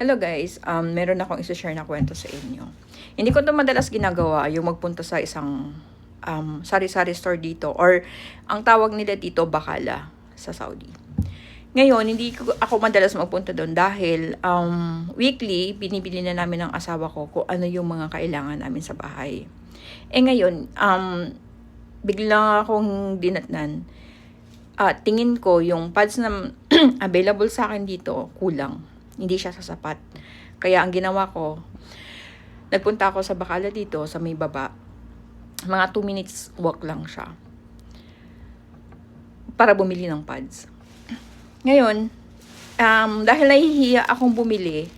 Hello guys, meron akong isa-share na kwento sa inyo. Hindi ko ito madalas ginagawa, yung magpunta sa isang sari-sari store dito or ang tawag nila dito Bakala sa Saudi. Ngayon, hindi ako madalas magpunta doon dahil weekly, binibili na namin ng asawa ko kung ano yung mga kailangan namin sa bahay. Ngayon, bigla akong dinatnan. Tingin ko yung pads na available sa akin dito, kulang. Hindi siya sasapat. Kaya ang ginawa ko, nagpunta ako sa Bakala dito, sa may baba. Mga 2 minutes walk lang siya. Para bumili ng pads. Ngayon, dahil nahihiya akong bumili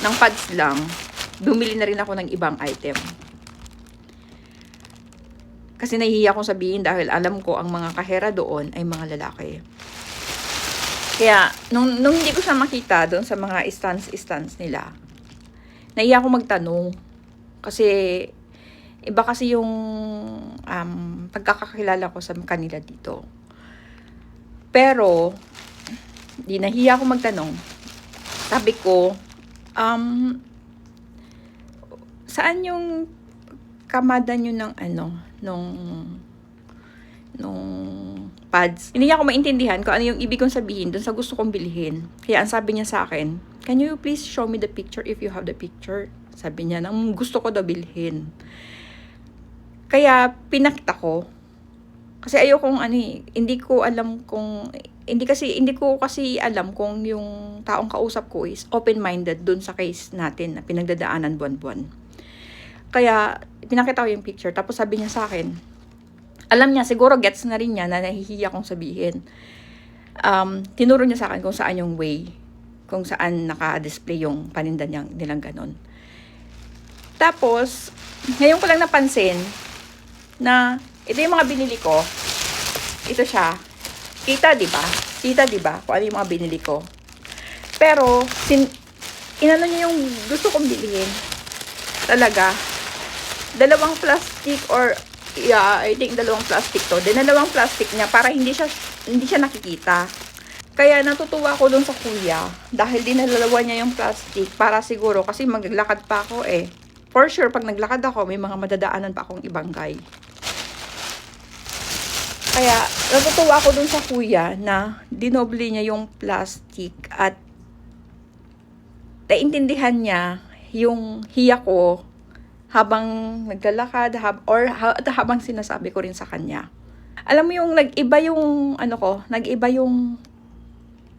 ng pads lang, bumili na rin ako ng ibang item. Kasi nahihiya akong sabihin dahil alam ko ang mga kahera doon ay mga lalaki. Kaya, nung hindi ko siya makita doon sa mga stands nila, nahiya ako magtanong. Kasi, iba kasi yung pagkakakilala ko sa kanila dito. Pero, di nahiya ako magtanong. Sabi ko, saan yung kamada nyo ng nung pads? Hindi niya ako maintindihan kung ano yung ibig kong sabihin dun sa gusto kong bilhin. Kaya ang sabi niya sa akin, can you please show me the picture if you have the picture? Sabi niya, nang gusto ko daw bilhin. Kaya pinakita ko. Kasi ayokong hindi ko kasi alam kung yung taong kausap ko is open-minded dun sa case natin na pinagdadaanan buwan-buwan. Kaya pinakita ko yung picture. Tapos sabi niya sa akin, alam niya, siguro gets na rin niya na nahihiya kong sabihin. Tinuro niya sa akin kung saan yung way, kung saan naka-display yung paninda nilang ganon. Tapos, ngayon ko lang napansin na ito yung mga binili ko. Ito siya. Kita, di ba? Kung ano yung mga binili ko. Pero, inano niya yung gusto kong bilhin. Talaga. Dalawang plastic or I think dalawang plastic to. Dalawang plastic niya para hindi siya nakikita. Kaya natutuwa ako dun sa kuya dahil dinalawa niya yung plastic para siguro kasi maglakad pa ako eh. For sure pag naglakad ako may mga madadaanan pa akong ibangkay. Kaya natutuwa ako dun sa kuya na dinoble niya yung plastic at naintindihan niya yung hiya ko habang naglalakad habang sinasabi ko rin sa kanya. Alam mo yung nag-iba yung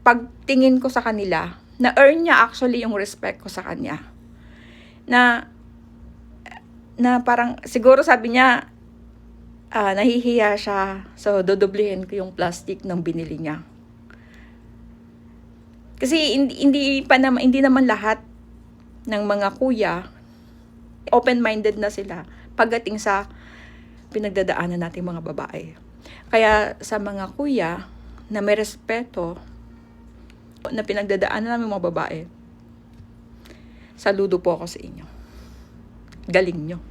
pagtingin ko sa kanila. Na-earn niya actually yung respect ko sa kanya. Na parang siguro sabi niya nahihiya siya, so dodoblehin ko yung plastic ng binili niya. Kasi hindi naman lahat ng mga kuya open-minded na sila pagdating sa pinagdadaanan nating mga babae. Kaya sa mga kuya na may respeto na pinagdadaanan namin mga babae, saludo po ako sa inyo. Galing nyo.